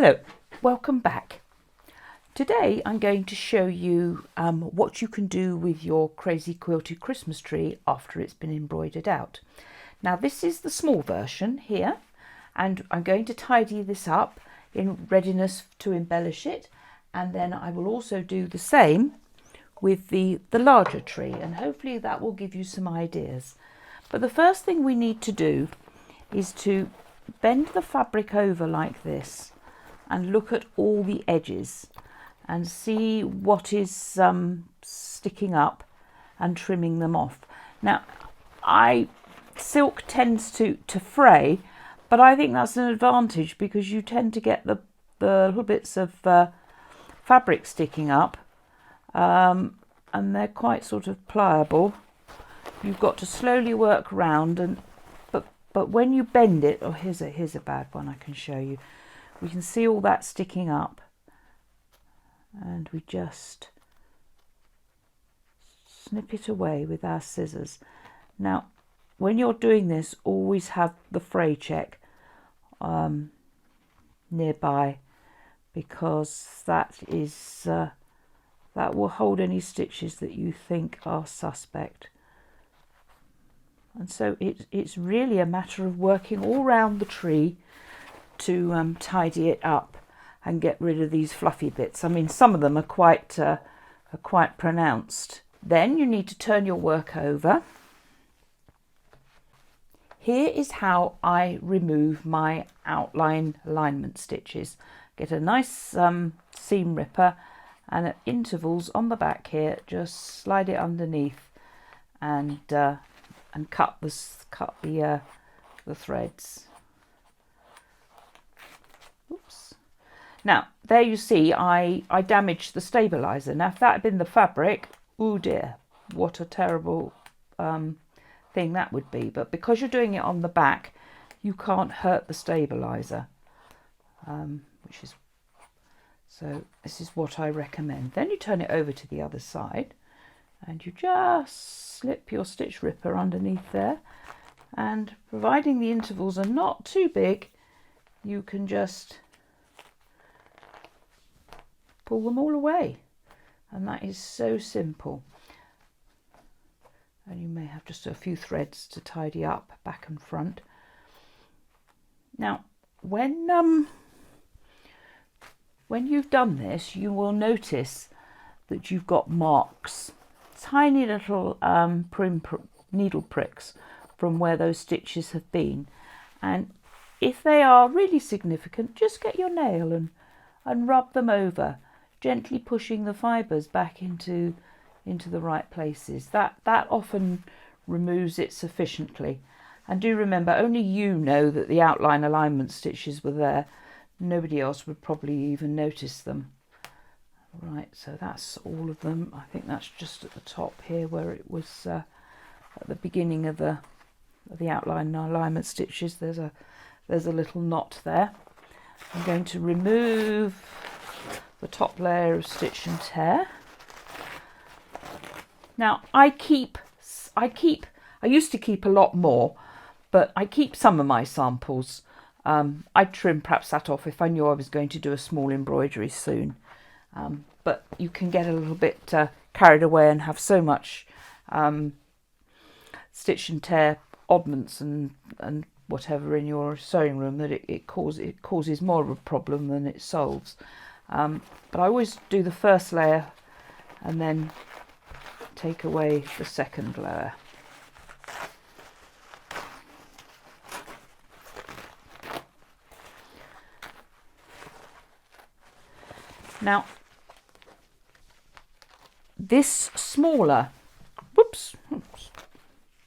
Hello, welcome back. Today I'm going to show you what you can do with your Crazy Quilted Christmas tree after it's been embroidered out. Now this is the small version here, and I'm going to tidy this up in readiness to embellish it, and then I will also do the same with the larger tree, and hopefully that will give you some ideas. But the first thing we need to do is to bend the fabric over like this and look at all the edges and see what is sticking up and trimming them off. Now, silk tends to fray, but I think that's an advantage because you tend to get the little bits of fabric sticking up, and they're quite sort of pliable. You've got to slowly work round, but when you bend it, oh, here's a bad one I can show you. We can see all that sticking up, and we just snip it away with our scissors. Now, when you're doing this, always have the fray check nearby, because that will hold any stitches that you think are suspect. And so it's really a matter of working all round the tree to tidy it up and get rid of these fluffy bits. I mean, some of them are quite pronounced. Then you need to turn your work over. Here is how I remove my outline alignment stitches. Get a nice seam ripper, and at intervals on the back here, just slide it underneath and cut the threads. Oops. Now, there you see I damaged the stabilizer. Now, if that had been the fabric, oh dear, what a terrible thing that would be. But because you're doing it on the back, you can't hurt the stabilizer, so this is what I recommend. Then you turn it over to the other side, and you just slip your stitch ripper underneath there, and providing the intervals are not too big, you can just pull them all away, and that is so simple. And you may have just a few threads to tidy up back and front. Now, when you've done this, you will notice that you've got marks, tiny little needle pricks from where those stitches have been, and if they are really significant, just get your nail and rub them over, gently pushing the fibres back into the right places. That often removes it sufficiently. And do remember, only you know that the outline alignment stitches were there. Nobody else would probably even notice them. Right, so that's all of them. I think that's just at the top here where it was at the beginning of the outline alignment stitches. There's a little knot there. I'm going to remove the top layer of stitch and tear. Now I used to keep a lot more, but I keep some of my samples. I'd trim perhaps that off if I knew I was going to do a small embroidery soon. But you can get a little bit carried away and have so much stitch and tear oddments and whatever in your sewing room that it causes more of a problem than it solves. But I always do the first layer and then take away the second layer. Now, this smaller, whoops,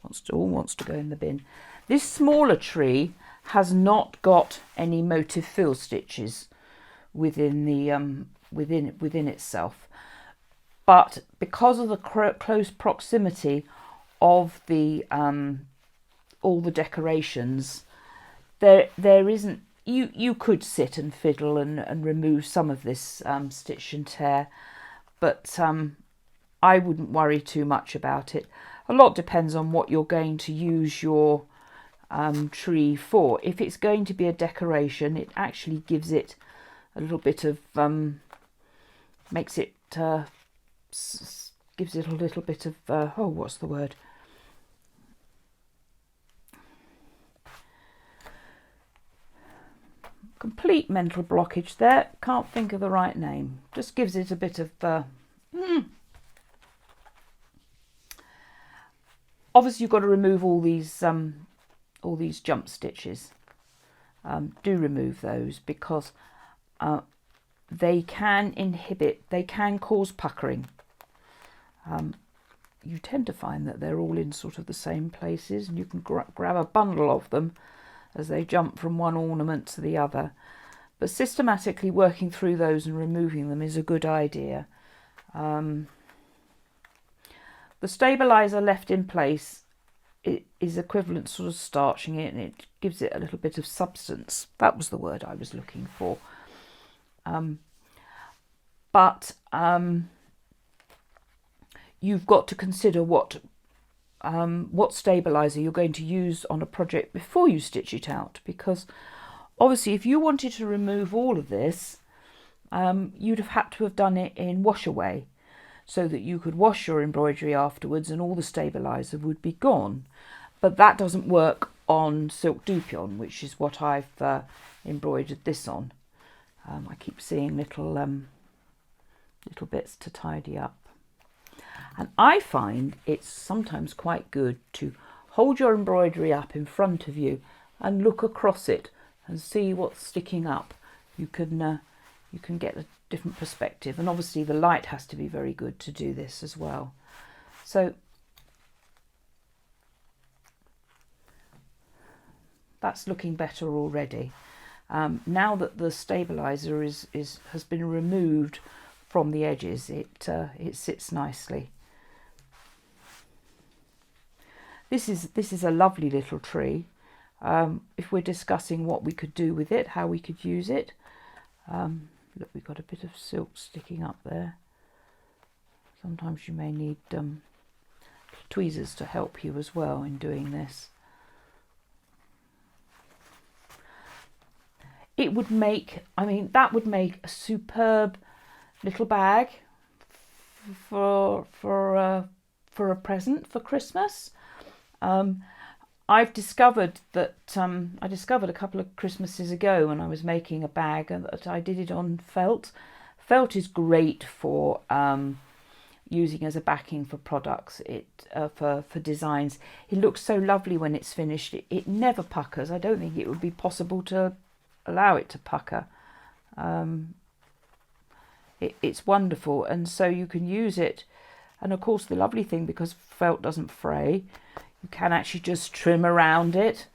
wants to go in the bin. This smaller tree has not got any motif fill stitches within itself, but because of the close proximity of the all the decorations, there isn't. You could sit and fiddle and remove some of this stitch and tear, but I wouldn't worry too much about it. A lot depends on what you're going to use your tree for. If it's going to be a decoration, it actually gives it a little bit of makes it gives it a little bit of oh, what's the word? Complete mental blockage there. Can't think of the right name. Just gives it a bit of Obviously you've got to remove all these jump stitches. Do remove those, because they can cause puckering. You tend to find that they're all in sort of the same places, and you can grab a bundle of them as they jump from one ornament to the other. But systematically working through those and removing them is a good idea. The stabilizer left in place is equivalent to sort of starching it, and it gives it a little bit of substance. That was the word I was looking for. But you've got to consider what stabilizer you're going to use on a project before you stitch it out, because obviously if you wanted to remove all of this, you'd have had to have done it in wash away, so that you could wash your embroidery afterwards and all the stabilizer would be gone. But that doesn't work on silk dupion, which is what I've embroidered this on. I keep seeing little bits to tidy up. And I find it's sometimes quite good to hold your embroidery up in front of you and look across it and see what's sticking up. You can get a different perspective, and obviously the light has to be very good to do this as well. So that's looking better already. Now that the stabilizer has been removed from the edges, it sits nicely. This is a lovely little tree. If we're discussing what we could do with it, how we could use it, look, we've got a bit of silk sticking up there. Sometimes you may need tweezers to help you as well in doing this. It would make, that would make a superb little bag for a present for Christmas. I've discovered that I discovered a couple of Christmases ago when I was making a bag that I did it on felt. Felt is great for using as a backing for products. For designs. It looks so lovely when it's finished. It never puckers. I don't think it would be possible to allow it to pucker. It's wonderful, and so you can use it. And of course the lovely thing, because felt doesn't fray, you can actually just trim around it.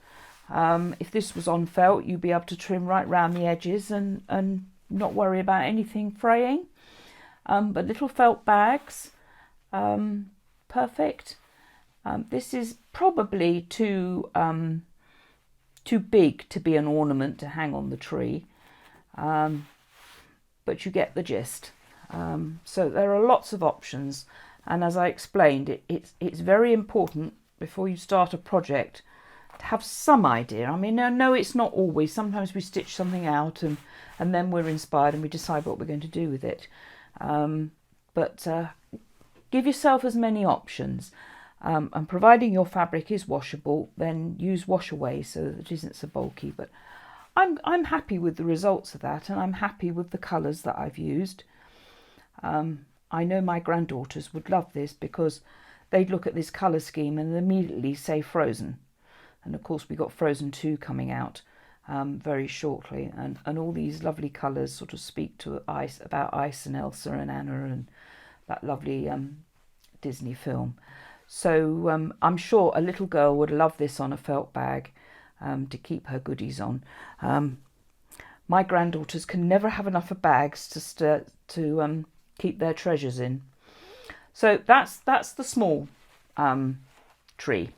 If this was on felt, you'd be able to trim right round the edges and not worry about anything fraying. But little felt bags, perfect. This is probably too big to be an ornament to hang on the tree, but you get the gist. So there are lots of options, and as I explained, it's very important before you start a project to have some idea. No, it's not always. Sometimes we stitch something out and then we're inspired and we decide what we're going to do with it. But give yourself as many options. And providing your fabric is washable, then use wash away so that it isn't so bulky. But I'm happy with the results of that, and I'm happy with the colours that I've used. I know my granddaughters would love this, because they'd look at this colour scheme and immediately say Frozen. And of course we've got Frozen 2 coming out very shortly, and all these lovely colours sort of speak to about ice and Elsa and Anna and that lovely Disney film. So I'm sure a little girl would love this on a felt bag to keep her goodies on. My granddaughters can never have enough of bags to keep their treasures in. So that's the small tree.